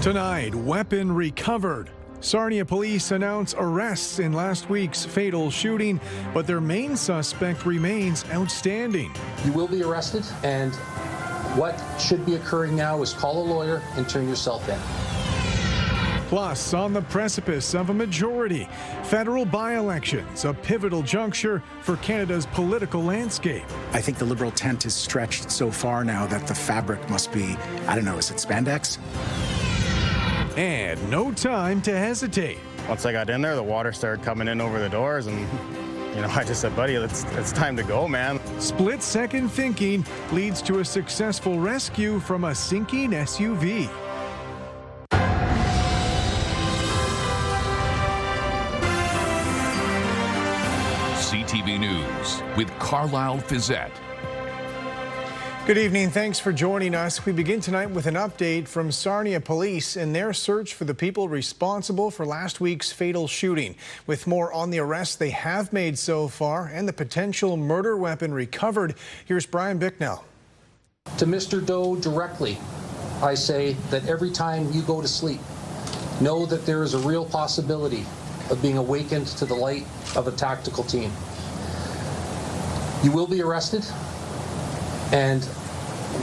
Tonight, weapon recovered. Sarnia police announce arrests in last week's fatal shooting, but their main suspect remains outstanding. You will be arrested, and what should be occurring now is call a lawyer and turn yourself in. Plus, on the precipice of a majority, federal by-elections, a pivotal juncture for Canada's political landscape. I think the Liberal tent is stretched so far now that the fabric must be, I don't know, is it spandex? And no time to hesitate. Once I got in there, the water started coming in over the doors, and I just said, buddy, it's time to go, man. Split-second thinking leads to a successful rescue from a sinking SUV. CTV News with Carlyle Fiset. Good evening. Thanks for joining us. We begin tonight with an update from Sarnia police in their search for the people responsible for last week's fatal shooting. With more on the arrests they have made so far and the potential murder weapon recovered, here's Brian Bicknell. To Mr. Doe directly, I say that every time you go to sleep, know that there is a real possibility of being awakened to the light of a tactical team. You will be arrested, and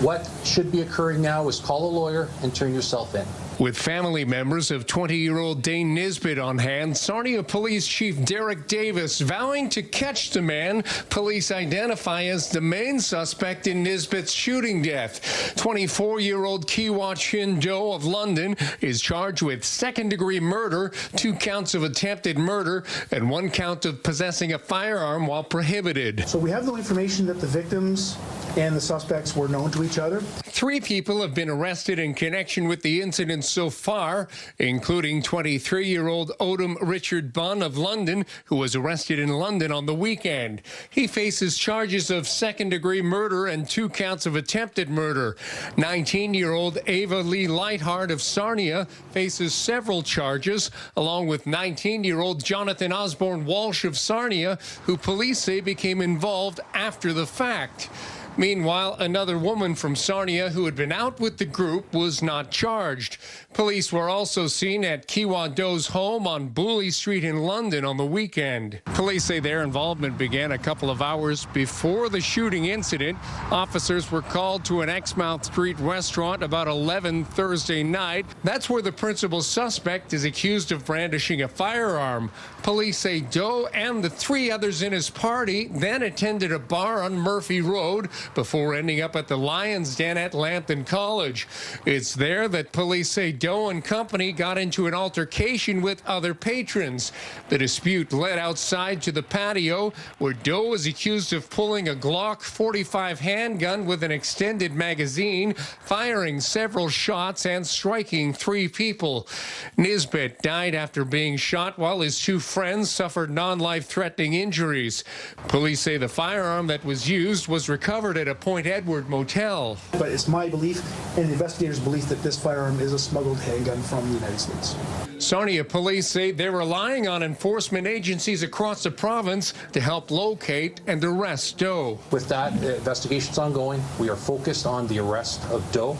what should be occurring now is call a lawyer and turn yourself in. With family members of 20-year-old Dane Nisbet on hand, Sarnia Police Chief Derek Davis vowing to catch the man police identify as the main suspect in Nisbet's shooting death. 24-year-old Kiwa Chin Doe of London is charged with second-degree murder, 2 counts of attempted murder, and 1 count of possessing a firearm while prohibited. So we have no information that the victims and the suspects were known to each other. 3 people have been arrested in connection with the incident so far, including 23-year-old Odom Richard Bunn of London, who was arrested in London on the weekend. He faces charges of second-degree murder and 2 counts of attempted murder. 19-year-old Ava Lee Lightheart of Sarnia faces several charges, along with 19-year-old Jonathan Osborne Walsh of Sarnia, who police say became involved after the fact. Meanwhile, another woman from Sarnia who had been out with the group was not charged. Police were also seen at Kiwa Doe's home on Booley Street in London on the weekend. Police say their involvement began a couple of hours before the shooting incident. Officers were called to an Exmouth Street restaurant about 11 Thursday night. That's where the principal suspect is accused of brandishing a firearm. Police say Doe and the 3 others in his party then attended a bar on Murphy Road before ending up at the Lions Den at Lambton College. It's there that police say Doe and company got into an altercation with other patrons. The dispute led outside to the patio, where Doe was accused of pulling a Glock 45 handgun with an extended magazine, firing several shots and striking 3 people. Nisbet died after being shot while his 2 friends suffered non-life-threatening injuries. Police say the firearm that was used was recovered at a Point Edward motel. But it's my belief and the investigators' belief that this firearm is a smuggled handgun from the United States. Sarnia police say they're relying on enforcement agencies across the province to help locate and arrest Doe. With that, the investigation's ongoing. We are focused on the arrest of Doe,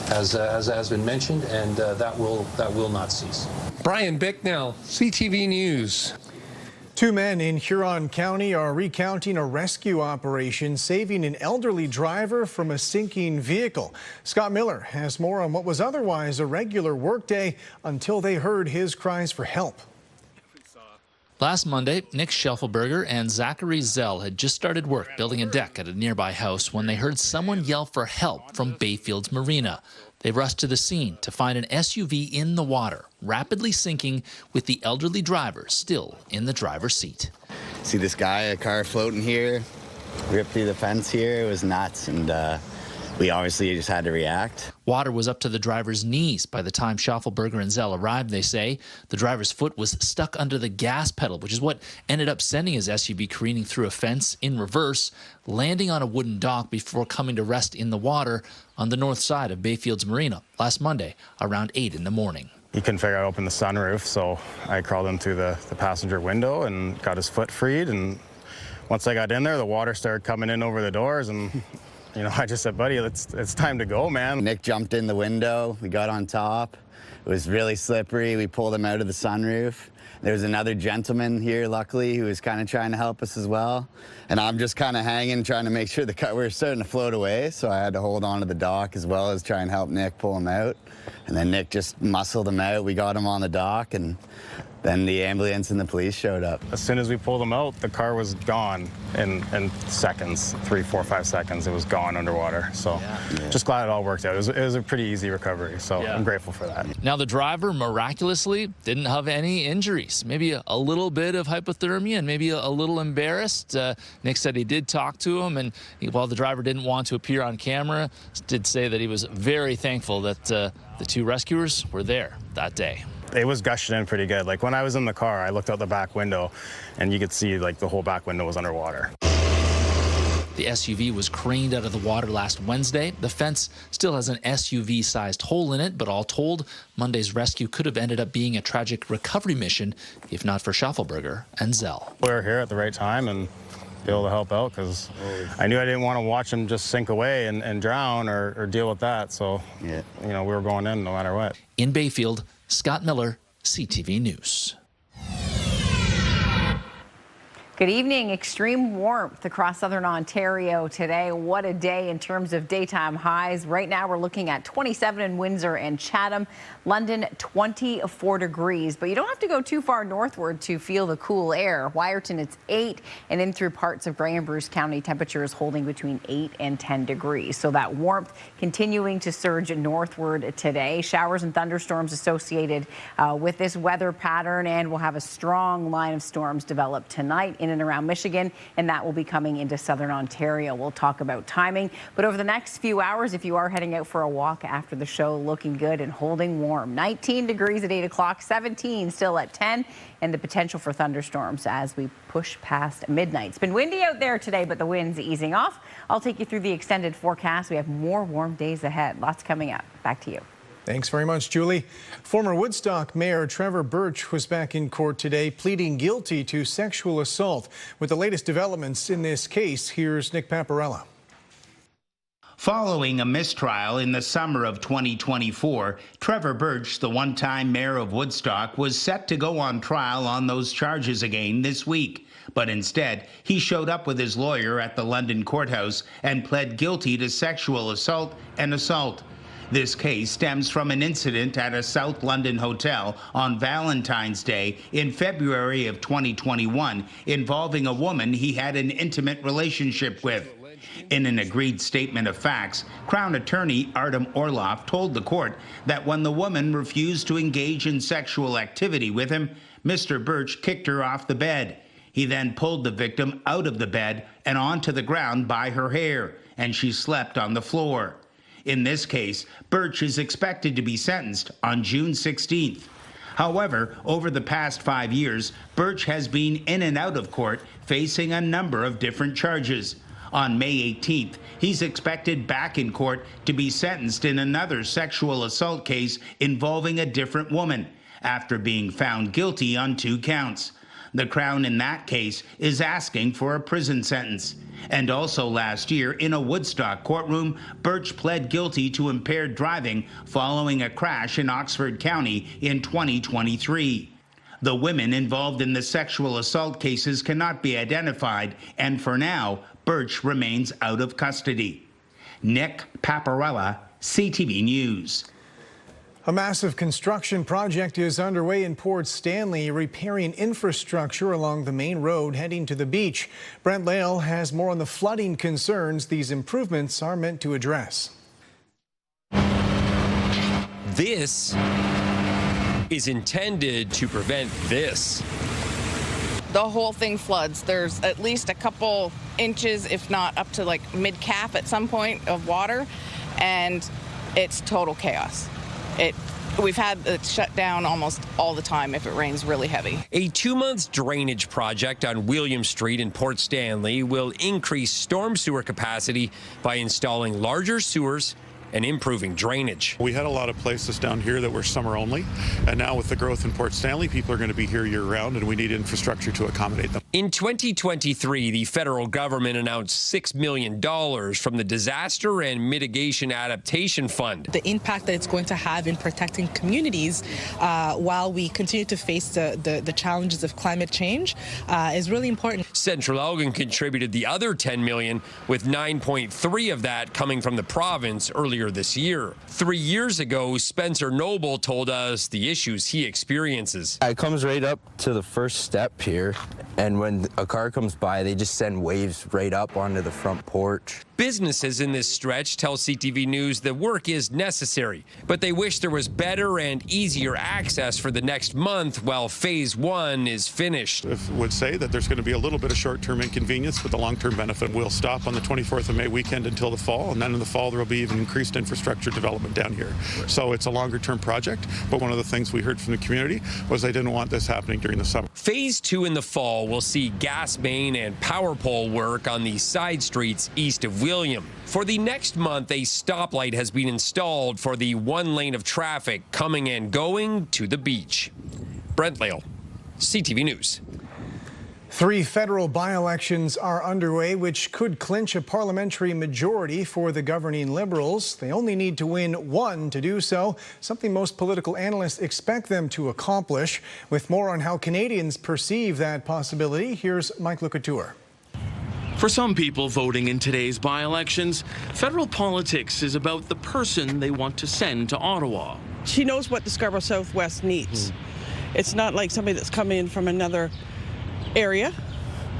as has been mentioned, and that will not cease. Brian Bicknell, CTV News. 2 men in Huron County are recounting a rescue operation saving an elderly driver from a sinking vehicle. Scott Miller has more on what was otherwise a regular workday until they heard his cries for help. Last Monday, Nick Scheffelberger and Zachary Zell had just started work building a deck at a nearby house when they heard someone yell for help from Bayfield's Marina. They rushed to the scene to find an SUV in the water, rapidly sinking, with the elderly driver still in the driver's seat. See this guy, a car floating here, ripped through the fence here. It was nuts, and we obviously just had to react. Water was up to the driver's knees by the time Schaffelberger and Zell arrived, they say. The driver's foot was stuck under the gas pedal, which is what ended up sending his SUV careening through a fence in reverse, landing on a wooden dock before coming to rest in the water on the north side of Bayfield's Marina last Monday around 8 in the morning. He couldn't figure out how to open the sunroof, so I crawled in through the passenger window and got his foot freed. And once I got in there, the water started coming in over the doors, and You know, I just said, buddy, it's time to go, man. Nick jumped in the window. We got on top. It was really slippery. We pulled him out of the sunroof. There was another gentleman here, luckily, who was kind of trying to help us as well. And I'm just kind of hanging, trying to make sure the car, we were starting to float away, so I had to hold on to the dock as well as try and help Nick pull him out. And then Nick just muscled him out. We got him on the dock, and then the ambulance and the police showed up. As soon as we pulled him out, the car was gone in seconds, 3, 4, 5 seconds. It was gone underwater. So just glad it all worked out. It was a pretty easy recovery, so I'm grateful for that. Now, the driver miraculously didn't have any injuries, maybe a little bit of hypothermia and maybe a little embarrassed. Nick said he did talk to him, and while the driver didn't want to appear on camera, did say that he was very thankful that the two rescuers were there that day. It was gushing in pretty good. Like when I was in the car, I looked out the back window and you could see like the whole back window was underwater. The SUV was craned out of the water last Wednesday. The fence still has an SUV-sized hole in it, but all told, Monday's rescue could have ended up being a tragic recovery mission if not for Schaffelberger and Zell. We were here at the right time and be able to help out because I knew I didn't want to watch him just sink away and drown or deal with that. So, you know, we were going in no matter what. In Bayfield, Scott Miller, CTV News. Good evening. Extreme warmth across southern Ontario today. What a day in terms of daytime highs. Right now we're looking at 27 in Windsor and Chatham. London 24 degrees, but you don't have to go too far northward to feel the cool air. Wyerton, it's 8, and in through parts of Grey and Bruce County, temperature is holding between 8 and 10 degrees. So that warmth continuing to surge northward today. Showers and thunderstorms associated with this weather pattern, and we'll have a strong line of storms develop tonight in and around Michigan, and that will be coming into southern Ontario. We'll talk about timing, but over the next few hours, if you are heading out for a walk after the show, looking good and holding warm. 19 degrees at 8 o'clock, 17 still at 10, and the potential for thunderstorms as we push past midnight. It's been windy out there today, but the wind's easing off. I'll take you through the extended forecast. We have more warm days ahead. Lots coming up. Back to you. Thanks very much, Julie. Former Woodstock Mayor Trevor Birch was back in court today pleading guilty to sexual assault. With the latest developments in this case, here's Nick Paparella. Following a mistrial in the summer of 2024, Trevor Birch, the one-time mayor of Woodstock, was set to go on trial on those charges again this week. But instead, he showed up with his lawyer at the London courthouse and pled guilty to sexual assault and assault. This case stems from an incident at a South London hotel on Valentine's Day in February of 2021 involving a woman he had an intimate relationship with. In an agreed statement of facts, Crown Attorney Artem Orloff told the court that when the woman refused to engage in sexual activity with him, Mr. Birch kicked her off the bed. He then pulled the victim out of the bed and onto the ground by her hair, and she slept on the floor. In this case, Birch is expected to be sentenced on June 16th. However, over the past 5 years, Birch has been in and out of court facing a number of different charges. On May 18th, he's expected back in court to be sentenced in another sexual assault case involving a different woman, after being found guilty on 2 counts. The Crown in that case is asking for a prison sentence. And also last year, in a Woodstock courtroom, Birch pled guilty to impaired driving following a crash in Oxford County in 2023. The women involved in the sexual assault cases cannot be identified, and for now, Birch remains out of custody. Nick Paparella, CTV News. A massive construction project is underway in Port Stanley, repairing infrastructure along the main road heading to the beach. Brent Lale has more on the flooding concerns these improvements are meant to address. This is intended to prevent this. The whole thing floods. There's at least a couple inches, if not up to like mid-calf at some point of water, and it's total chaos. We've had it shut down almost all the time if it rains really heavy. A 2-month drainage project on William Street in Port Stanley will increase storm sewer capacity by installing larger sewers and improving drainage. We had a lot of places down here that were summer only, and now with the growth in Port Stanley, people are going to be here year-round, and we need infrastructure to accommodate them. In 2023, the federal government announced $6 million from the Disaster and Mitigation Adaptation Fund. The impact that it's going to have in protecting communities while we continue to face the challenges of climate change is really important. Central Elgin contributed the other $10 million, with 9.3 of that coming from the province earlier this year. 3 years ago, Spencer Noble told us the issues he experiences. It comes right up to the first step here, and when a car comes by, they just send waves right up onto the front porch. Businesses in this stretch tell CTV News the work is necessary, but they wish there was better and easier access for the next month while Phase 1 is finished. I would say that there's going to be a little bit of short-term inconvenience, but the long-term benefit will stop on the 24th of May weekend until the fall, and then in the fall there will be even increased infrastructure development down here. So it's a longer-term project, but one of the things we heard from the community was they didn't want this happening during the summer. Phase 2 in the fall will see gas main and power pole work on the side streets east of William. For the next month, a stoplight has been installed for the one lane of traffic coming and going to the beach. Brent Lale, CTV News. 3 federal by-elections are underway, which could clinch a parliamentary majority for the governing Liberals. They only need to win 1 to do so, something most political analysts expect them to accomplish. With more on how Canadians perceive that possibility, here's Mike LeCouture. For some people voting in today's by-elections, federal politics is about the person they want to send to Ottawa. She knows what the Scarborough Southwest needs. It's not like somebody that's coming in from another area,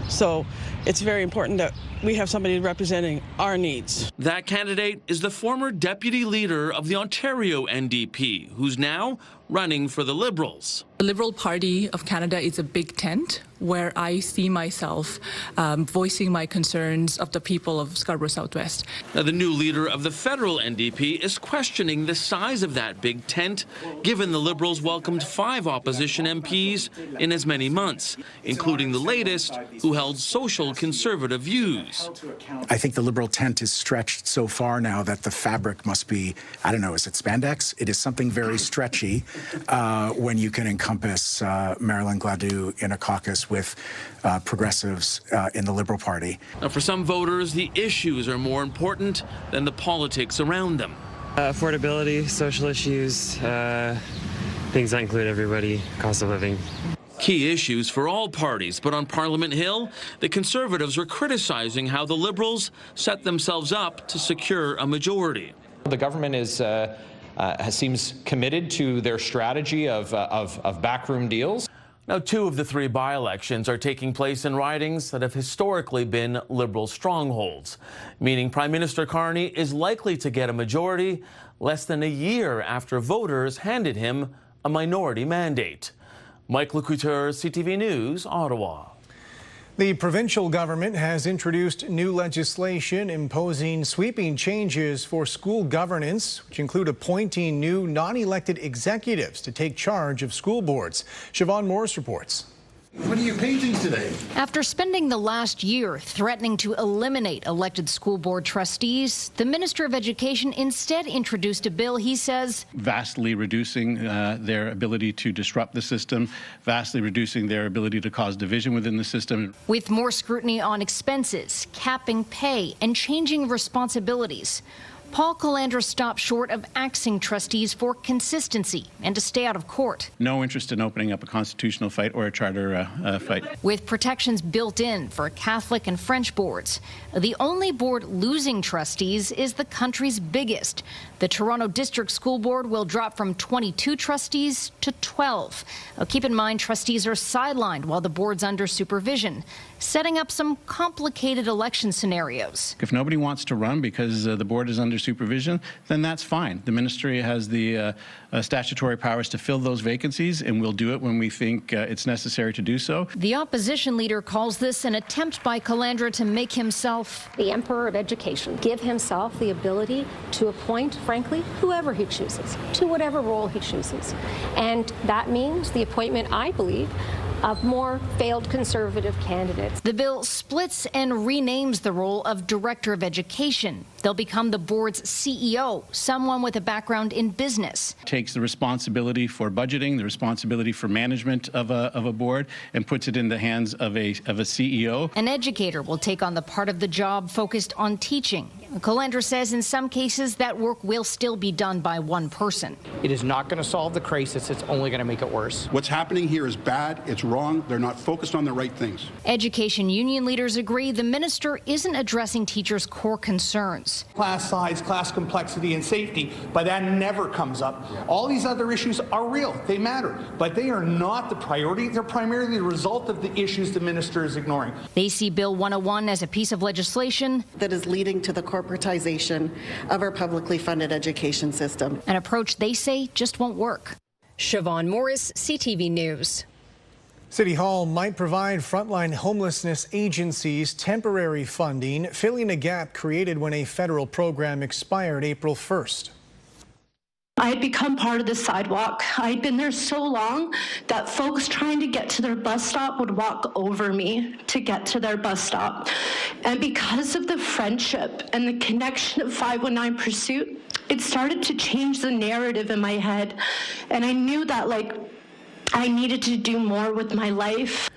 so it's very important that we have somebody representing our needs. That candidate is the former deputy leader of the Ontario NDP, who's now running for the Liberals. The Liberal Party of Canada is a big tent where I see myself voicing my concerns of the people of Scarborough Southwest. Now, the new leader of the federal NDP is questioning the size of that big tent, given the Liberals welcomed 5 opposition MPs in as many months, including the latest, who held social conservative views. I think the Liberal tent is stretched so far now that the fabric must be, I don't know, is it spandex? It is something very stretchy when you can encompass Marilyn Gladue in a caucus with progressives in the Liberal Party. Now, for some voters, the issues are more important than the politics around them. Affordability, social issues, things that include everybody, cost of living. Key issues for all parties, but on Parliament Hill, the Conservatives were criticizing how the Liberals set themselves up to secure a majority. The government seems committed to their strategy of backroom deals. Now, 2 of the 3 by-elections are taking place in ridings that have historically been Liberal strongholds, meaning Prime Minister Carney is likely to get a majority less than a year after voters handed him a minority mandate. Mike LeCouture, CTV News, Ottawa. The provincial government has introduced new legislation imposing sweeping changes for school governance, which include appointing new non-elected executives to take charge of school boards. Siobhan Morris reports. What are you painting today? After spending the last year threatening to eliminate elected school board trustees, the Minister of Education instead introduced a bill he says vastly reducing their ability to disrupt the system, vastly reducing their ability to cause division within the system. With more scrutiny on expenses, capping pay, and changing responsibilities. Paul Calandra stopped short of axing trustees for consistency and to stay out of court. No interest in opening up a constitutional fight or a charter fight. With protections built in for Catholic and French boards, the only board losing trustees is the country's biggest. The Toronto District School Board will drop from 22 trustees to 12. Keep in mind, trustees are sidelined while the board's under supervision, setting up some complicated election scenarios. If nobody wants to run because the board is under supervision, then that's fine. The ministry has the statutory powers to fill those vacancies, and we'll do it when we think it's necessary to do so. The opposition leader calls this an attempt by Calandra to make himself the emperor of education, give himself the ability to appoint, frankly, whoever he chooses, to whatever role he chooses. And that means the appointment, I believe, of more failed Conservative candidates. The bill splits and renames the role of Director of Education. They'll become the board's CEO, someone with a background in business. Takes the responsibility for budgeting, the responsibility for management of a board, and puts it in the hands of a CEO. An educator will take on the part of the job focused on teaching. Calandra says in some cases that work will still be done by one person. It is not going to solve the crisis. It's only going to make it worse. What's happening here is bad. It's wrong. They're not focused on the right things. Education union leaders agree the minister isn't addressing teachers' core concerns. Class size, class complexity, and safety, but that never comes up. All these other issues are real. They matter, but they are not the priority. They're primarily the result of the issues the minister is ignoring. They see Bill 101 as a piece of legislation that is leading to the corporatization of our publicly funded education system. An approach they say just won't work. Siobhan Morris, CTV News. City Hall might provide frontline homelessness agencies temporary funding, filling a gap created when a federal program expired April 1st. I had become part of the sidewalk. I'd been there so long that folks trying to get to their bus stop would walk over me to get to their bus stop. And because of the friendship and the connection of 519 Pursuit, it started to change the narrative in my head. And I knew that, I needed to do more with my life.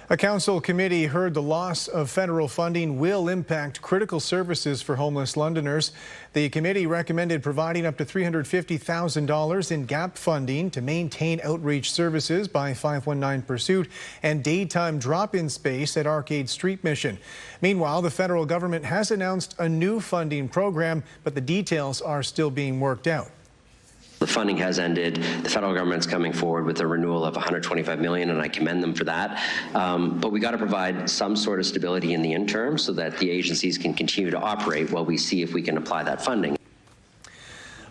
A council committee heard the loss of federal funding will impact critical services for homeless Londoners. The committee recommended providing up to $350,000 in gap funding to maintain outreach services by 519 Pursuit and daytime drop-in space at Arcade Street Mission. Meanwhile, the federal government has announced a new funding program, but the details are still being worked out. The funding has ended. The federal government's coming forward with a renewal of $125 million, and I commend them for that. But we got to provide some sort of stability in the interim so that the agencies can continue to operate while we see if we can apply that funding.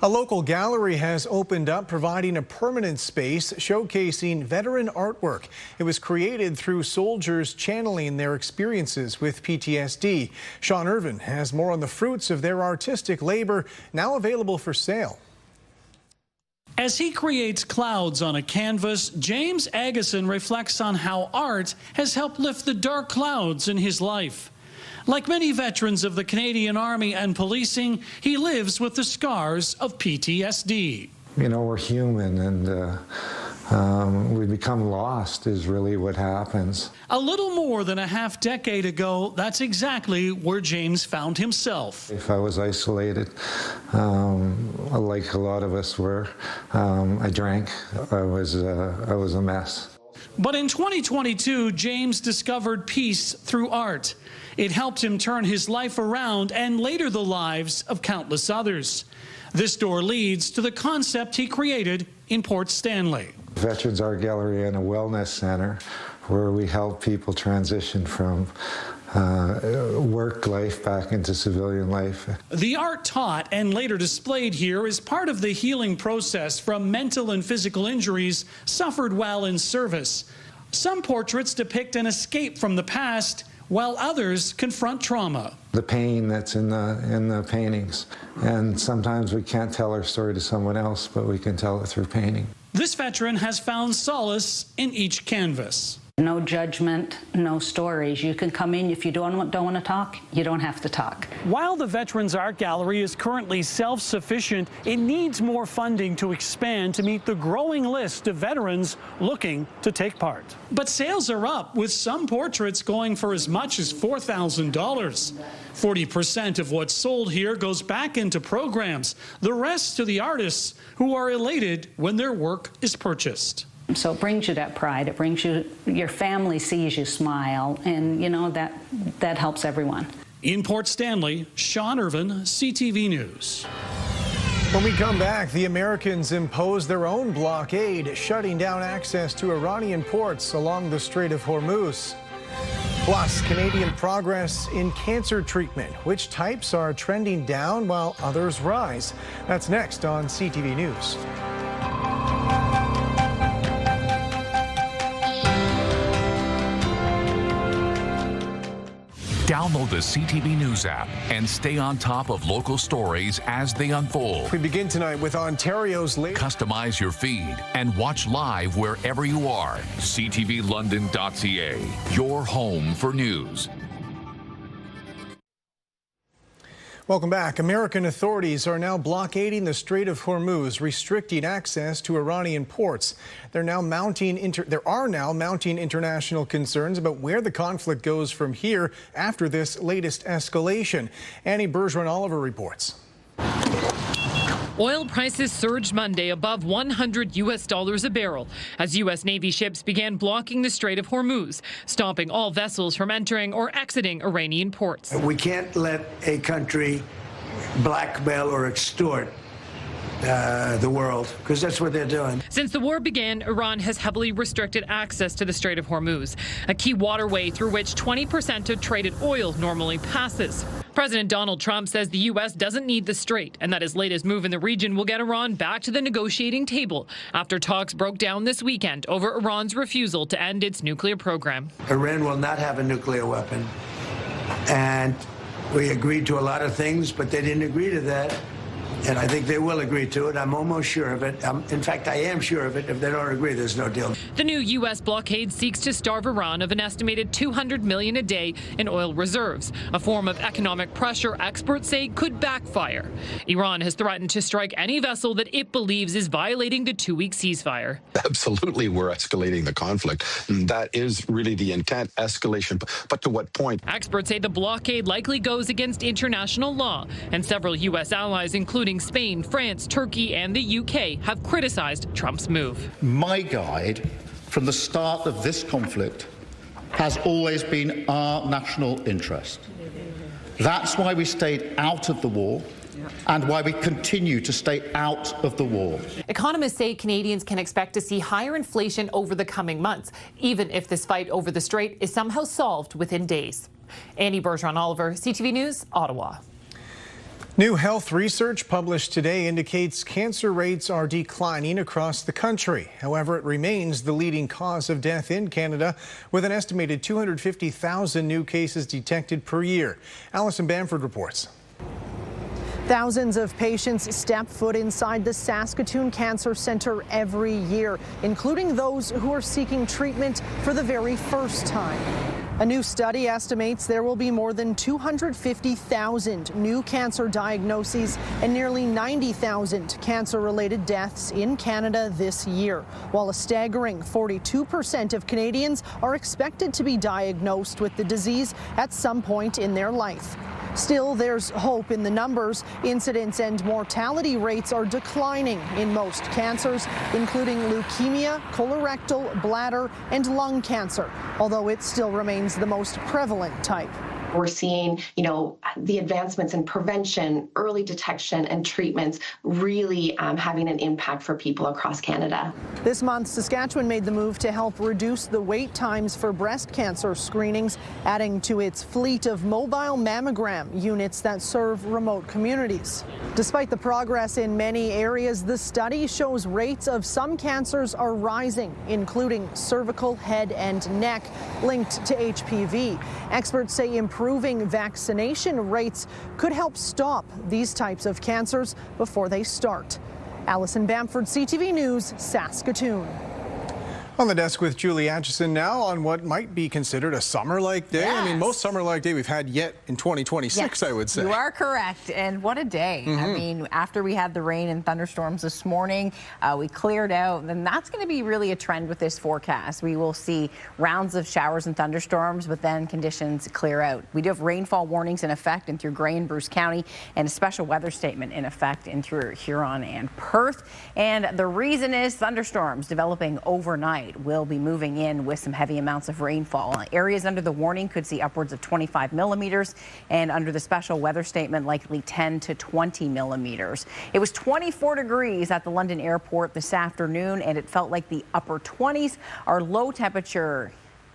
A local gallery has opened up, providing a permanent space showcasing veteran artwork. It was created through soldiers channeling their experiences with PTSD. Sean Irvin has more on the fruits of their artistic labor, now available for sale. As he creates clouds on a canvas, James Agason reflects on how art has helped lift the dark clouds in his life. Like many veterans of the Canadian Army and policing, he lives with the scars of PTSD. You know, we're human, and we become lost is really what happens. A little more than a half-decade ago, that's exactly where James found himself. If I was isolated, like a lot of us were, I drank. I was a mess. But in 2022, James discovered peace through art. It helped him turn his life around and later the lives of countless others. This door leads to the concept he created in Port Stanley. Veterans Art Gallery and a wellness center where we help people transition from work life back into civilian life. The art taught and later displayed here is part of the healing process from mental and physical injuries suffered while in service. Some portraits depict an escape from the past, while others confront trauma. The pain that's in the paintings. And sometimes we can't tell our story to someone else, but we can tell it through painting. This veteran has found solace in each canvas. No judgment, no stories. You can come in. If you don't want to talk, you don't have to talk. While the Veterans Art Gallery is currently self-sufficient, it needs more funding to expand to meet the growing list of veterans looking to take part. But sales are up, with some portraits going for as much as $4,000. 40% of what's sold here goes back into programs, the rest to the artists who are elated when their work is purchased. So it brings you that pride. It brings you, your family sees you smile, and you know that helps everyone. In Port Stanley, Sean Irvin, CTV News. When we come back, the Americans impose their own blockade, shutting down access to Iranian ports along the Strait of Hormuz. Plus, Canadian progress in cancer treatment. Which types are trending down while others rise? That's next on CTV News. Download the CTV News app and stay on top of local stories as they unfold. We begin tonight with Ontario's latest. Customize your feed and watch live wherever you are. ctvlondon.ca, your home for news. Welcome back. American authorities are now blockading the Strait of Hormuz, restricting access to Iranian ports. There are now mounting international concerns about where the conflict goes from here after this latest escalation. Annie Bergeron-Oliver reports. Oil prices surged Monday above $100 a barrel as U.S. Navy ships began blocking the Strait of Hormuz, stopping all vessels from entering or exiting Iranian ports. We can't let a country blackmail or extort the world, because that's what they're doing. Since the war began, Iran has heavily restricted access to the Strait of Hormuz, a key waterway through which 20% of traded oil normally passes. President Donald Trump says the U.S. doesn't need the strait and that his latest move in the region will get Iran back to the negotiating table after talks broke down this weekend over Iran's refusal to end its nuclear program. Iran will not have a nuclear weapon. And we agreed to a lot of things, but they didn't agree to that. And I think they will agree to it. I'm almost sure of it. In fact, I am sure of it. If they don't agree, there's no deal. The new U.S. blockade seeks to starve Iran of an estimated $200 million a day in oil reserves, a form of economic pressure experts say could backfire. Iran has threatened to strike any vessel that it believes is violating the two-week ceasefire. Absolutely, we're escalating the conflict. And that is really the intent, escalation. But to what point? Experts say the blockade likely goes against international law, and several U.S. allies, including Spain, France, Turkey, and the UK, have criticized Trump's move. My guide from the start of this conflict has always been our national interest. That's why we stayed out of the war and why we continue to stay out of the war. Economists say Canadians can expect to see higher inflation over the coming months, even if this fight over the strait is somehow solved within days. Annie Bergeron-Oliver, CTV News, Ottawa. New health research published today indicates cancer rates are declining across the country. However, it remains the leading cause of death in Canada, with an estimated 250,000 new cases detected per year. Alison Bamford reports. Thousands of patients step foot inside the Saskatoon Cancer Centre every year, including those who are seeking treatment for the very first time. A new study estimates there will be more than 250,000 new cancer diagnoses and nearly 90,000 cancer-related deaths in Canada this year, while a staggering 42% of Canadians are expected to be diagnosed with the disease at some point in their life. Still, there's hope in the numbers. Incidence and mortality rates are declining in most cancers, including leukemia, colorectal, bladder, and lung cancer, although it still remains the most prevalent type. We're seeing, the advancements in prevention, early detection, and treatments really having an impact for people across Canada. This month, Saskatchewan made the move to help reduce the wait times for breast cancer screenings, adding to its fleet of mobile mammogram units that serve remote communities. Despite the progress in many areas, the study shows rates of some cancers are rising, including cervical, head, and neck, linked to HPV. Experts say improving vaccination rates could help stop these types of cancers before they start. Alison Bamford, CTV News, Saskatoon. On the desk with Julie Atchison now on what might be considered a summer-like day. Yes. I mean, most summer-like day we've had yet in 2026, yes, I would say. You are correct. And what a day. I mean, after we had the rain and thunderstorms this morning, we cleared out. And that's going to be really a trend with this forecast. We will see rounds of showers and thunderstorms, but then conditions clear out. We do have rainfall warnings in effect in through Grey and Bruce County, and a special weather statement in effect in through Huron and Perth. And the reason is thunderstorms developing overnight will be moving in with some heavy amounts of rainfall. Areas under the warning could see upwards of 25 millimeters, and under the special weather statement, likely 10 to 20 millimeters. It was 24 degrees at the London airport this afternoon, and it felt like the upper 20s. Our low temperature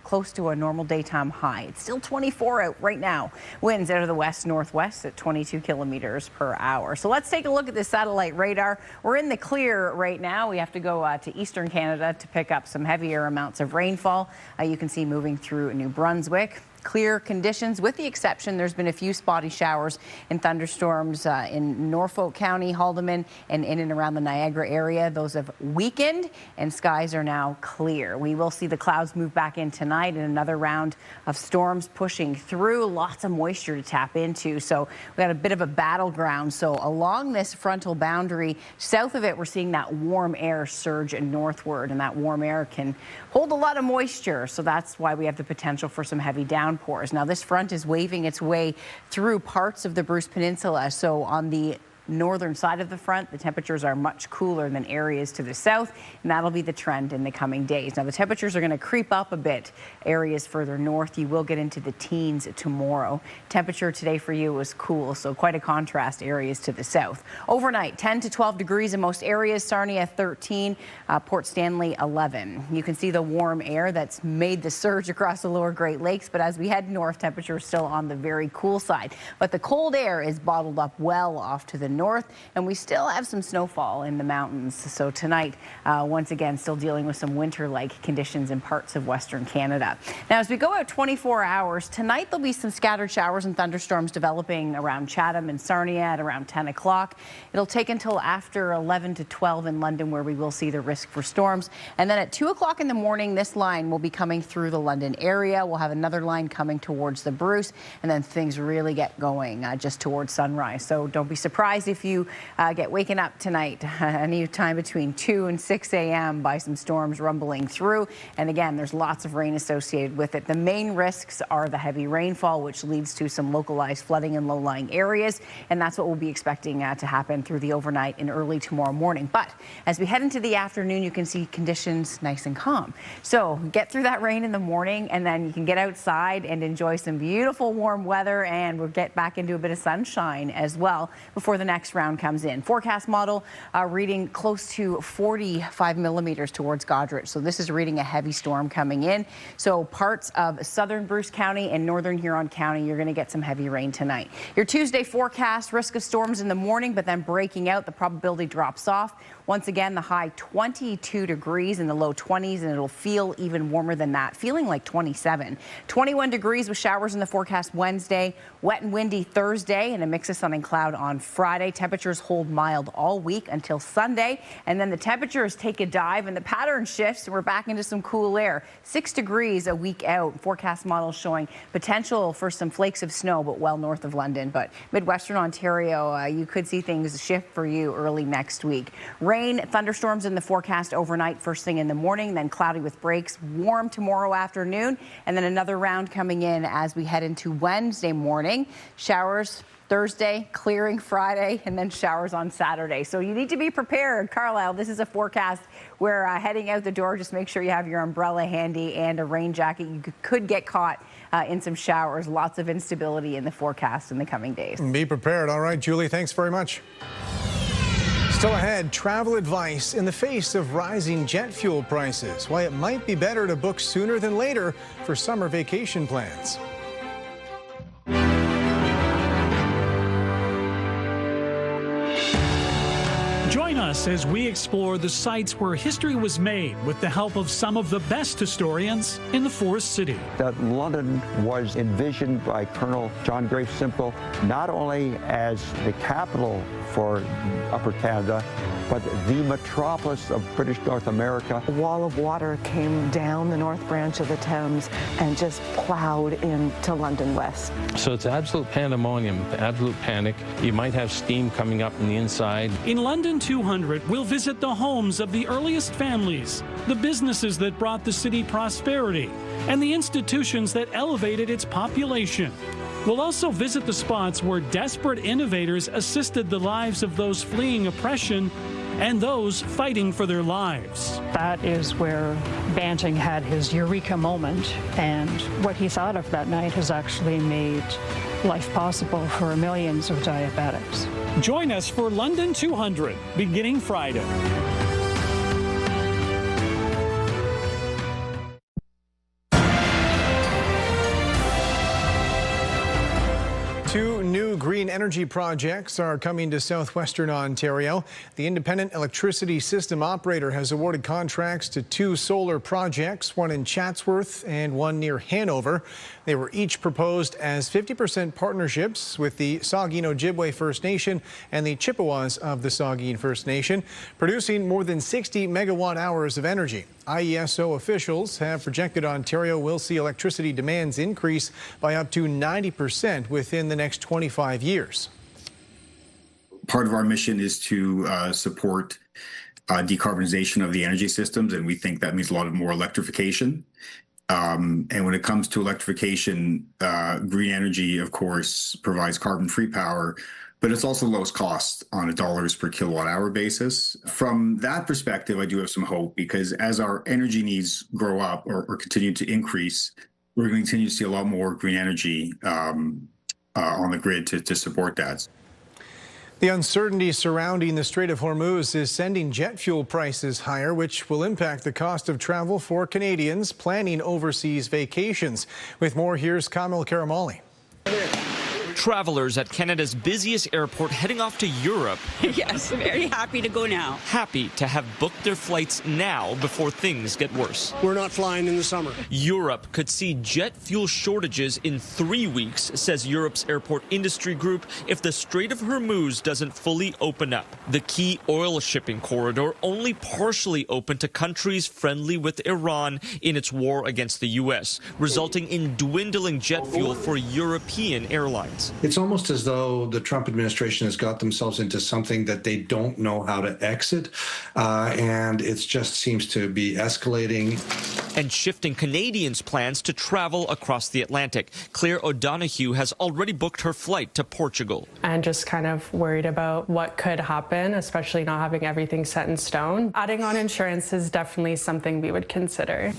close to a normal daytime high. It's still 24 out right now. Winds out of the west-northwest at 22 kilometers per hour. So let's take a look at this satellite radar. We're in the clear right now. We have to go to eastern Canada to pick up some heavier amounts of rainfall. You can see moving through New Brunswick. clear conditions, with the exception there's been a few spotty showers and thunderstorms in Norfolk County, Haldimand, and in and around the Niagara area. Those have weakened and skies are now clear. We will see the clouds move back in tonight and another round of storms pushing through. Lots of moisture to tap into, so we got a bit of a battleground. So along this frontal boundary, south of it, we're seeing that warm air surge northward, and that warm air can hold a lot of moisture, so that's why we have the potential for some heavy downpours. Now, this front is waving its way through parts of the Bruce Peninsula, so on the northern side of the front, the temperatures are much cooler than areas to the south, and that'll be the trend in the coming days. Now, the temperatures are going to creep up a bit. Areas further north, you will get into the teens tomorrow. Temperature today for you was cool, so quite a contrast areas to the south. Overnight, 10 to 12 degrees in most areas. Sarnia 13, Port Stanley 11. You can see the warm air that's made the surge across the lower Great Lakes, but as we head north, temperature is still on the very cool side. But the cold air is bottled up well off to the north, and we still have some snowfall in the mountains. So tonight, once again, still dealing with some winter-like conditions in parts of Western Canada. Now, as we go out 24 hours, tonight there'll be some scattered showers and thunderstorms developing around Chatham and Sarnia at around 10 o'clock. It'll take until after 11 to 12 in London, where we will see the risk for storms. And then at 2 o'clock in the morning, this line will be coming through the London area. We'll have another line coming towards the Bruce, and then things really get going just towards sunrise. So don't be surprised if you get waken up tonight any time between 2 and 6 a.m. by some storms rumbling through. And again, there's lots of rain associated with it. The main risks are the heavy rainfall, which leads to some localized flooding in low-lying areas. And that's what we'll be expecting to happen through the overnight and early tomorrow morning. But as we head into the afternoon, you can see conditions nice and calm. So get through that rain in the morning, and then you can get outside and enjoy some beautiful warm weather, and we'll get back into a bit of sunshine as well before the next round comes in. Forecast model reading close to 45 millimeters towards Godrich. So this is reading a heavy storm coming in. So parts of southern Bruce County and northern Huron County, you're going to get some heavy rain tonight. Your Tuesday forecast, risk of storms in the morning, but then breaking out, the probability drops off. Once again, the high 22 degrees and the low 20s, and it'll feel even warmer than that, feeling like 27. 21 degrees with showers in the forecast Wednesday, wet and windy Thursday, and a mix of sun and cloud on Friday. Temperatures hold mild all week until Sunday, and then the temperatures take a dive and the pattern shifts, and we're back into some cool air. 6 degrees a week out. Forecast models showing potential for some flakes of snow, but well north of London. But Midwestern Ontario, you could see things shift for you early next week. Rain, thunderstorms in the forecast overnight, first thing in the morning, then cloudy with breaks, warm tomorrow afternoon, and then another round coming in as we head into Wednesday morning. Showers Thursday, clearing Friday, and then showers on Saturday. So you need to be prepared. Carlyle, this is a forecast where heading out the door, just make sure you have your umbrella handy and a rain jacket. You could get caught in some showers. Lots of instability in the forecast in the coming days. Be prepared. All right, Julie, thanks very much. Still ahead, travel advice in the face of rising jet fuel prices. Why it might be better to book sooner than later for summer vacation plans. Join us as we explore the sites where history was made with the help of some of the best historians in the Forest City. That London was envisioned by Colonel John Grace Simcoe not only as the capital for Upper Canada, but the metropolis of British North America. A wall of water came down the north branch of the Thames and just plowed into London West. So it's absolute pandemonium, absolute panic. You might have steam coming up from the inside. In London 200, we'll visit the homes of the earliest families, the businesses that brought the city prosperity, and the institutions that elevated its population. We'll also visit the spots where desperate innovators assisted the lives of those fleeing oppression and those fighting for their lives. That is where Banting had his eureka moment, and what he thought of that night has actually made life possible for millions of diabetics. Join us for London 200, beginning Friday. Two new green energy projects are coming to southwestern Ontario. The Independent Electricity System Operator has awarded contracts to two solar projects, one in Chatsworth and one near Hanover. They were each proposed as 50% partnerships with the Saugeen Ojibwe First Nation and the Chippewas of the Saugeen First Nation, producing more than 60 megawatt hours of energy. IESO officials have projected Ontario will see electricity demands increase by up to 90% within the next 25 years. Part of our mission is to support decarbonization of the energy systems, and we think that means a lot of more electrification. And when it comes to electrification, green energy, of course, provides carbon-free power, but it's also lowest cost on a dollars per kilowatt hour basis. From that perspective, I do have some hope, because as our energy needs grow up or continue to increase, we're going to continue to see a lot more green energy on the grid to support that. The uncertainty surrounding the Strait of Hormuz is sending jet fuel prices higher, which will impact the cost of travel for Canadians planning overseas vacations. With more, here's Kamil Karamali. Travelers at Canada's busiest airport heading off to Europe. Yes, very happy to go now. Happy to have booked their flights now before things get worse. We're not flying in the summer. Europe could see jet fuel shortages in 3 weeks, says Europe's airport industry group, if the Strait of Hormuz doesn't fully open up. The key oil shipping corridor only partially open to countries friendly with Iran in its war against the U.S., resulting in dwindling jet fuel for European airlines. It's almost as though the Trump administration has got themselves into something that they don't know how to exit, and it just seems to be escalating. And shifting Canadians' plans to travel across the Atlantic. Claire O'Donoghue has already booked her flight to Portugal. And just kind of worried about what could happen, especially not having everything set in stone. Adding on insurance is definitely something we would consider.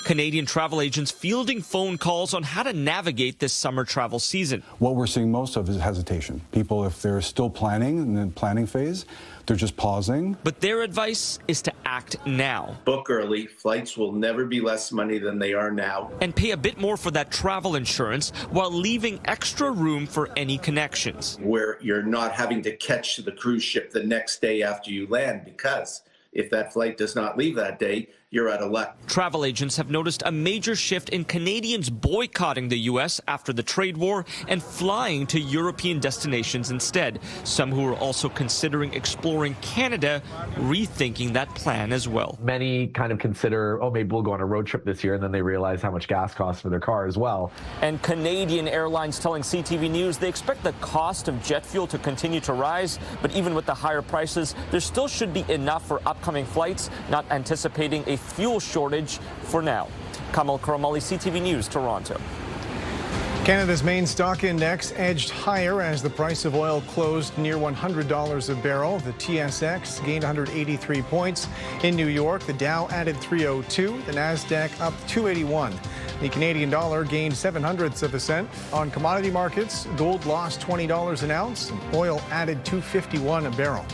Canadian travel agents fielding phone calls on how to navigate this summer travel season. What we're seeing most of is hesitation. People, if they're still planning in the planning phase, they're just pausing. But their advice is to act now. Book early. Flights will never be less money than they are now. And pay a bit more for that travel insurance while leaving extra room for any connections. Where you're not having to catch the cruise ship the next day after you land, because if that flight does not leave that day, you're out of luck. Travel agents have noticed a major shift in Canadians boycotting the U.S. after the trade war and flying to European destinations instead. Some who are also considering exploring Canada, rethinking that plan as well. Many kind of consider, oh, maybe we'll go on a road trip this year, and then they realize how much gas costs for their car as well. And Canadian Airlines telling CTV News they expect the cost of jet fuel to continue to rise, but even with the higher prices, there still should be enough for upcoming flights, not anticipating a fuel shortage for now. Kamil Karamali, CTV News, Toronto. Canada's main stock index edged higher as the price of oil closed near $100 a barrel. The TSX gained 183 points. In New York, the Dow added 302, the Nasdaq up 281. The Canadian dollar gained 0.07 of a cent. On commodity markets, gold lost $20 an ounce, and oil added $2.51 a barrel.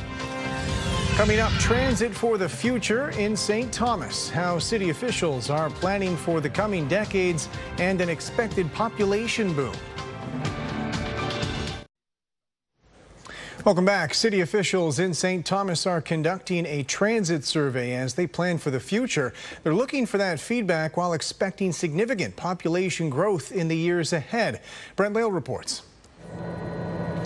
Coming up, transit for the future in St. Thomas, how city officials are planning for the coming decades, and an expected population boom. Welcome back. City officials in St. Thomas are conducting a transit survey as they plan for the future. They're looking for that feedback while expecting significant population growth in the years ahead. Brent Lale reports.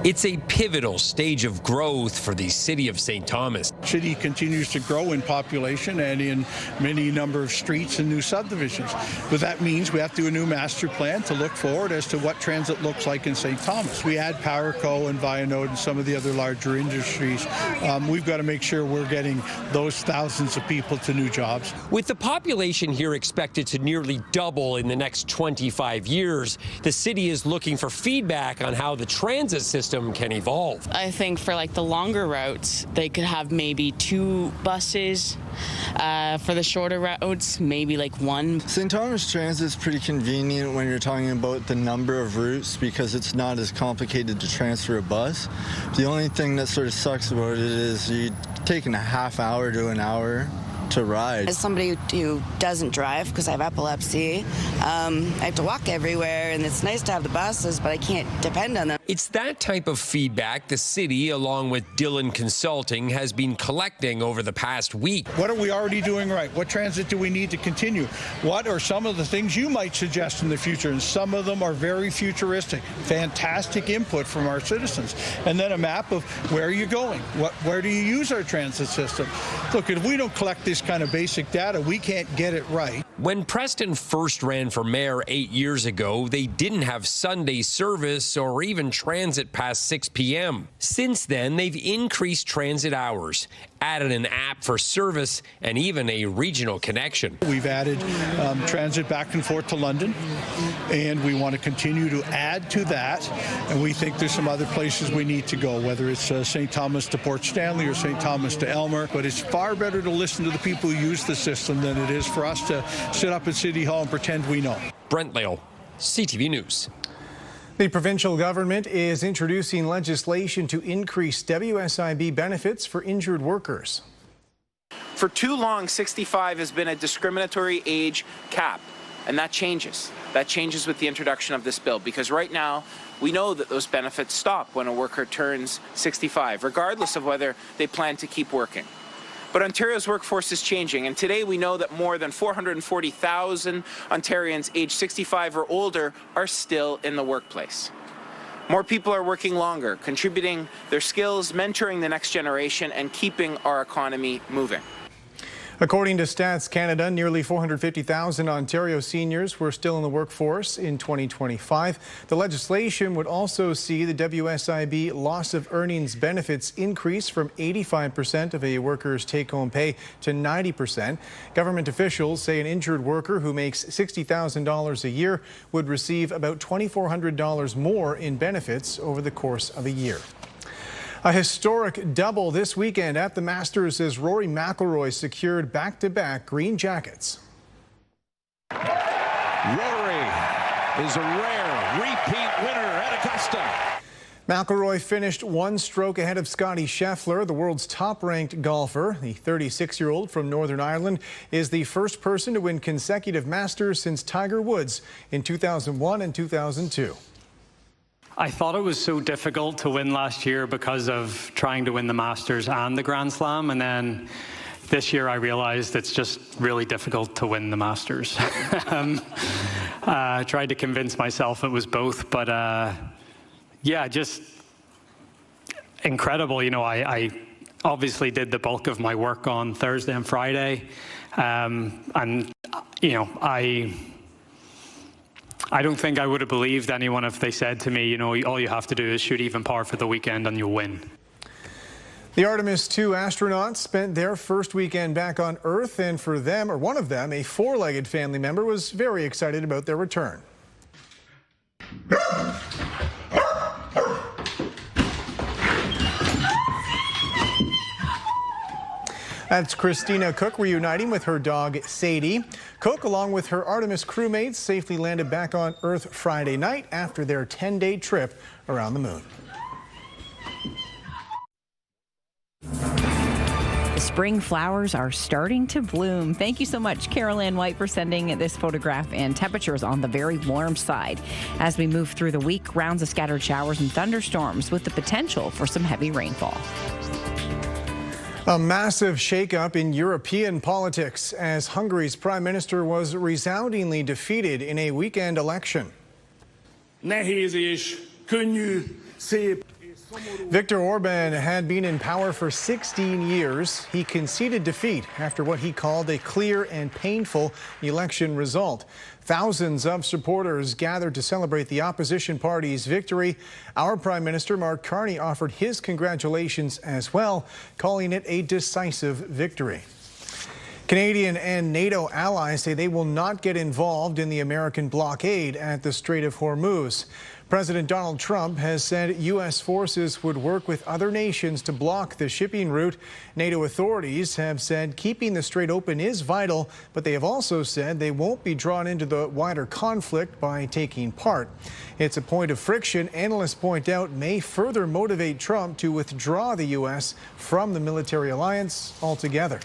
It's a pivotal stage of growth for the city of St. Thomas. The city continues to grow in population and in many number of streets and new subdivisions. But that means we have to do a new master plan to look forward as to what transit looks like in St. Thomas. We add PowerCo and Vianode and some of the other larger industries. We've got to make sure we're getting those thousands of people to new jobs. With the population here expected to nearly double in the next 25 years, the city is looking for feedback on how the transit system can evolve. I think for like the longer routes, they could have maybe 2 buses. For the shorter routes, maybe like 1. St. Thomas Transit is pretty convenient when you're talking about the number of routes because it's not as complicated to transfer a bus. The only thing that sort of sucks about it is you're taking a half hour to an hour to ride. As somebody who doesn't drive because I have epilepsy, I have to walk everywhere, and it's nice to have the buses, but I can't depend on them. It's that type of feedback the city, along with Dillon Consulting, has been collecting over the past week. What are we already doing right? What transit do we need to continue? What are some of the things you might suggest in the future? And some of them are very futuristic. Fantastic input from our citizens. And then a map of where are you going? Where do you use our transit system? Look, if we don't collect this kind of basic data, we can't get it right. When Preston first ran for mayor 8 years ago, they didn't have Sunday service or even transit past 6 p.m. Since then, they've increased transit hours, added an app for service, and even a regional connection. We've added transit back and forth to London, and we want to continue to add to that. And we think there's some other places we need to go, whether it's St. Thomas to Port Stanley or St. Thomas to Elmer. But it's far better to listen to the people who use the system than it is for us to sit up at City Hall and pretend we know. Brent Lale, CTV News. The provincial government is introducing legislation to increase WSIB benefits for injured workers. For too long, 65 has been a discriminatory age cap, and that changes. That changes with the introduction of this bill, because right now we know that those benefits stop when a worker turns 65, regardless of whether they plan to keep working. But Ontario's workforce is changing, and today we know that more than 440,000 Ontarians aged 65 or older are still in the workplace. More people are working longer, contributing their skills, mentoring the next generation, and keeping our economy moving. According to Stats Canada, nearly 450,000 Ontario seniors were still in the workforce in 2025. The legislation would also see the WSIB loss of earnings benefits increase from 85% of a worker's take-home pay to 90%. Government officials say an injured worker who makes $60,000 a year would receive about $2,400 more in benefits over the course of a year. A historic double this weekend at the Masters as Rory McIlroy secured back-to-back green jackets. Rory is a rare repeat winner at Augusta. McIlroy finished one stroke ahead of Scottie Scheffler, the world's top-ranked golfer. The 36-year-old from Northern Ireland is the first person to win consecutive Masters since Tiger Woods in 2001 and 2002. I thought it was so difficult to win last year because of trying to win the Masters and the Grand Slam, and then this year I realized it's just really difficult to win the Masters. I tried to convince myself it was both, but yeah, just incredible. You know, I obviously did the bulk of my work on Thursday and Friday, and you know, I don't think I would have believed anyone if they said to me, you know, all you have to do is shoot even par for the weekend and you'll win. The Artemis II astronauts spent their first weekend back on Earth, and for them, or one of them, a four-legged family member, was very excited about their return. That's Christina Cook reuniting with her dog Sadie. Cook, along with her Artemis crewmates, safely landed back on Earth Friday night after their 10-day trip around the moon. Spring flowers are starting to bloom. Thank you so much, Carol Ann White, for sending this photograph, and temperatures on the very warm side. As we move through the week, rounds of scattered showers and thunderstorms with the potential for some heavy rainfall. A massive shakeup in European politics as Hungary's prime minister was resoundingly defeated in a weekend election. Nehéz és könnyű, szép. Viktor Orban had been in power for 16 years. He conceded defeat after what he called a clear and painful election result. Thousands of supporters gathered to celebrate the opposition party's victory. Our Prime Minister, Mark Carney, offered his congratulations as well, calling it a decisive victory. Canadian and NATO allies say they will not get involved in the American blockade at the Strait of Hormuz. President Donald Trump has said U.S. forces would work with other nations to block the shipping route. NATO authorities have said keeping the strait open is vital, but they have also said they won't be drawn into the wider conflict by taking part. It's a point of friction analysts point out may further motivate Trump to withdraw the U.S. from the military alliance altogether.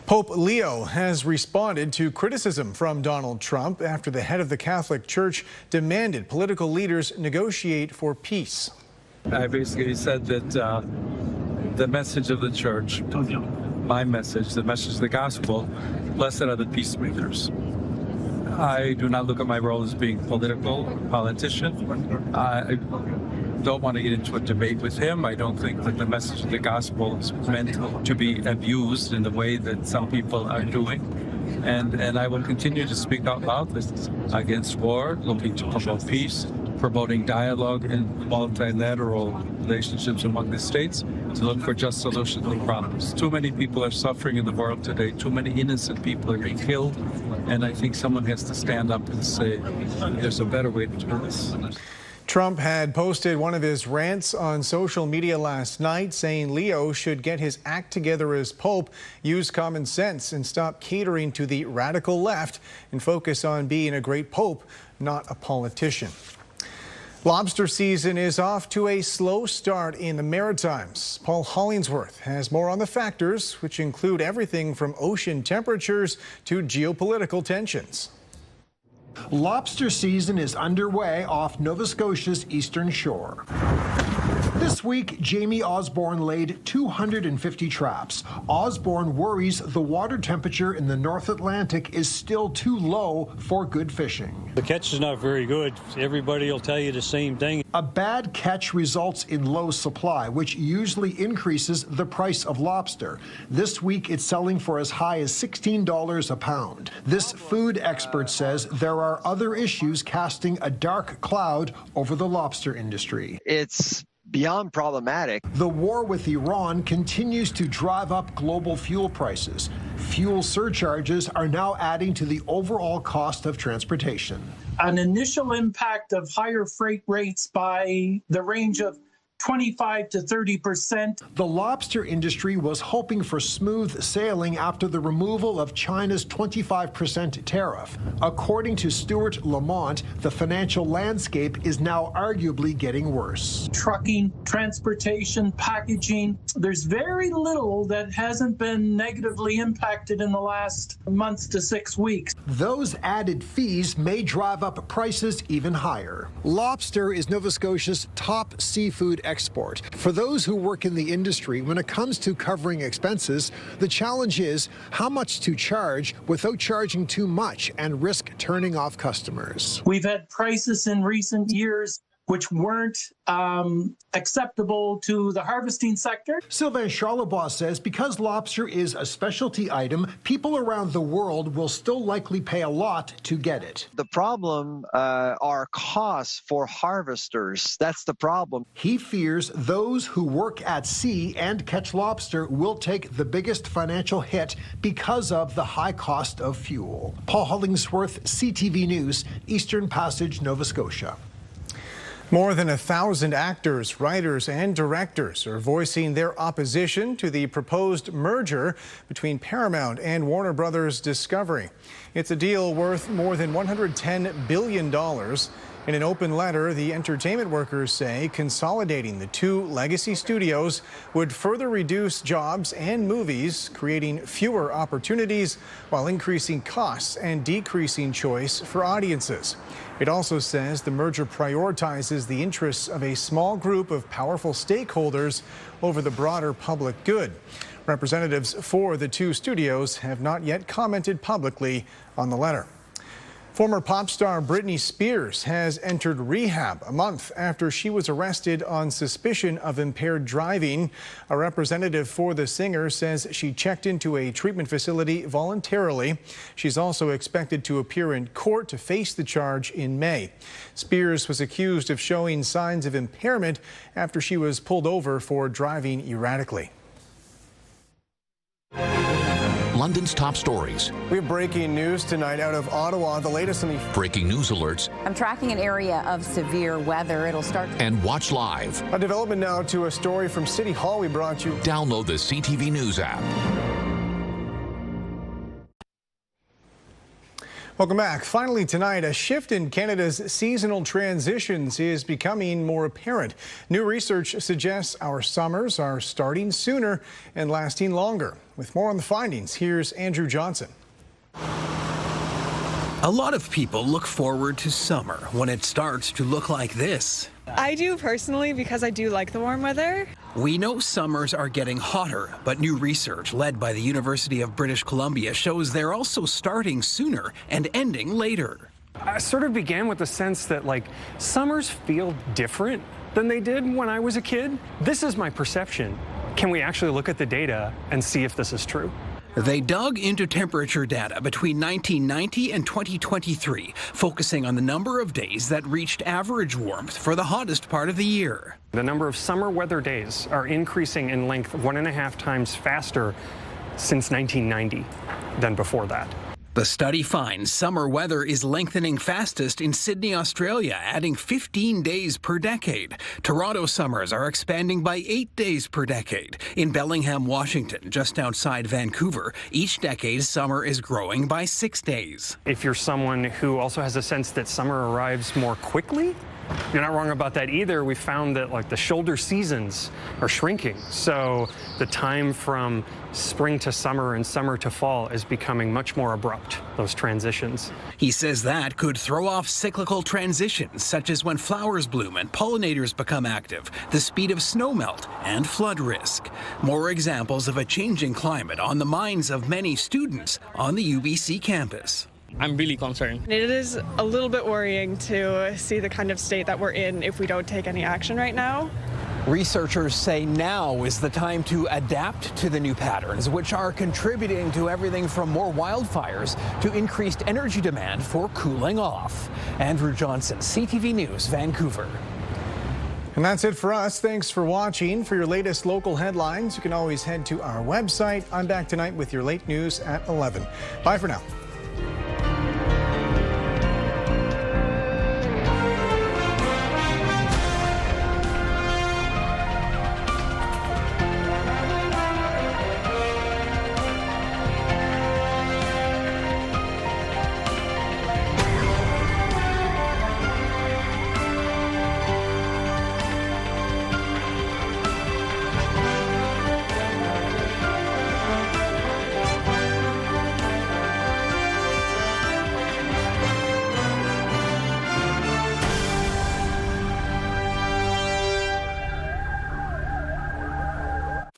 Pope Leo has responded to criticism from Donald Trump after the head of the Catholic Church demanded political leaders negotiate for peace. I basically said that the message of the church, my message, the message of the gospel, blessed are the peacemakers. I do not look at my role as being politician. I don't want to get into a debate with him. I don't think that the message of the gospel is meant to be abused in the way that some people are doing. And I will continue to speak out loud against war, looking to promote peace, promoting dialogue and multilateral relationships among the states, to look for just solutions to problems. Too many people are suffering in the world today. Too many innocent people are being killed. And I think someone has to stand up and say, there's a better way to do this. Trump had posted one of his rants on social media last night, saying Leo should get his act together as Pope, use common sense, and stop catering to the radical left and focus on being a great Pope, not a politician. Lobster season is off to a slow start in the Maritimes. Paul Hollingsworth has more on the factors, which include everything from ocean temperatures to geopolitical tensions. Lobster season is underway off Nova Scotia's eastern shore. This week, Jamie Osborne laid 250 traps. Osborne worries the water temperature in the North Atlantic is still too low for good fishing. The catch is not very good. Everybody will tell you the same thing. A bad catch results in low supply, which usually increases the price of lobster. This week, it's selling for as high as $16 a pound. This food expert says there are other issues casting a dark cloud over the lobster industry. It's beyond problematic. The war with Iran continues to drive up global fuel prices. Fuel surcharges are now adding to the overall cost of transportation. An initial impact of higher freight rates by the range of 25 to 30%. The lobster industry was hoping for smooth sailing after the removal of China's 25% tariff. According to Stuart Lamont, the financial landscape is now arguably getting worse. Trucking, transportation, packaging, there's very little that hasn't been negatively impacted in the last month to 6 weeks. Those added fees may drive up prices even higher. Lobster is Nova Scotia's top seafood export. For those who work in the industry, when it comes to covering expenses, the challenge is how much to charge without charging too much and risk turning off customers. We've had prices in recent years which weren't acceptable to the harvesting sector. Sylvain Charlebois says because lobster is a specialty item, people around the world will still likely pay a lot to get it. The problem are costs for harvesters. That's the problem. He fears those who work at sea and catch lobster will take the biggest financial hit because of the high cost of fuel. Paul Hollingsworth, CTV News, Eastern Passage, Nova Scotia. More than 1,000 actors, writers, and directors are voicing their opposition to the proposed merger between Paramount and Warner Brothers Discovery. It's a deal worth more than $110 billion. In an open letter, the entertainment workers say consolidating the two legacy studios would further reduce jobs and movies, creating fewer opportunities while increasing costs and decreasing choice for audiences. It also says the merger prioritizes the interests of a small group of powerful stakeholders over the broader public good. Representatives for the two studios have not yet commented publicly on the letter. Former pop star Britney Spears has entered rehab a month after she was arrested on suspicion of impaired driving. A representative for the singer says she checked into a treatment facility voluntarily. She's also expected to appear in court to face the charge in May. Spears was accused of showing signs of impairment after she was pulled over for driving erratically. London's top stories. We have breaking news tonight out of Ottawa. The latest in the breaking news alerts. I'm tracking an area of severe weather. It'll start. And watch live. A development now to a story from City Hall we brought you. Download the CTV News app. Welcome back. Finally tonight, a shift in Canada's seasonal transitions is becoming more apparent. New research suggests our summers are starting sooner and lasting longer. With more on the findings, here's Andrew Johnson. A lot of people look forward to summer when it starts to look like this. I do personally because I do like the warm weather. We know summers are getting hotter, but new research led by the University of British Columbia shows they're also starting sooner and ending later. I sort of began with the sense that, summers feel different than they did when I was a kid. This is my perception. Can we actually look at the data and see if this is true? They dug into temperature data between 1990 and 2023, focusing on the number of days that reached average warmth for the hottest part of the year. The number of summer weather days are increasing in length 1.5 times faster since 1990 than before that. The study finds summer weather is lengthening fastest in Sydney, Australia, adding 15 days per decade. Toronto summers are expanding by 8 days per decade. In Bellingham, Washington, just outside Vancouver, each decade summer is growing by 6 days. If you're someone who also has a sense that summer arrives more quickly, you're not wrong about that either. We found that the shoulder seasons are shrinking. So the time from spring to summer and summer to fall is becoming much more abrupt, those transitions. He says that could throw off cyclical transitions, such as when flowers bloom and pollinators become active, the speed of snowmelt, and flood risk. More examples of a changing climate on the minds of many students on the UBC campus. I'm really concerned. It is a little bit worrying to see the kind of state that we're in if we don't take any action right now. Researchers say now is the time to adapt to the new patterns, which are contributing to everything from more wildfires to increased energy demand for cooling off. Andrew Johnson, CTV News, Vancouver. And that's it for us. Thanks for watching. For your latest local headlines, you can always head to our website. I'm back tonight with your late news at 11. Bye for now.